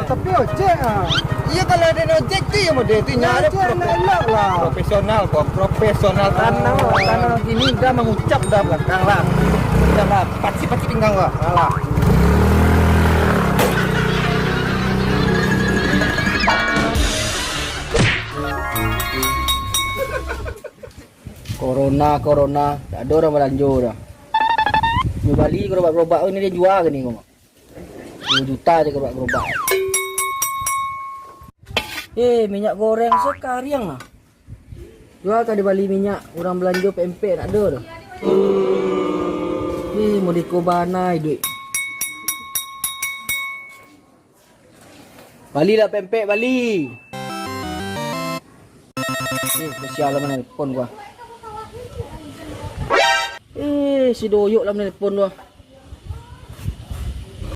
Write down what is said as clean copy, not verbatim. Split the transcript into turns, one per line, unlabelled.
tapi ojek ah.
Iya kalau ada ojek tu ya model tu nyari
Elok lah.
profesional kok, profesional tanah gini dah mengucap dah belakang lah. Dah lah, paci pinggang gua. Alah. Corona, tak ada orang belanja dah. Di Bali gerobak-gerobak ini dia jual ke ni kau? 2 juta je gerobak-gerobak. Minyak goreng sekariang lah. Jual kan di Bali minyak, orang belanja pempek tak ada dah. Mau dikobanai duit. Bali lah pempek Bali. Spesial lah mana telefon gua. Si doyok lah mana telefon gua.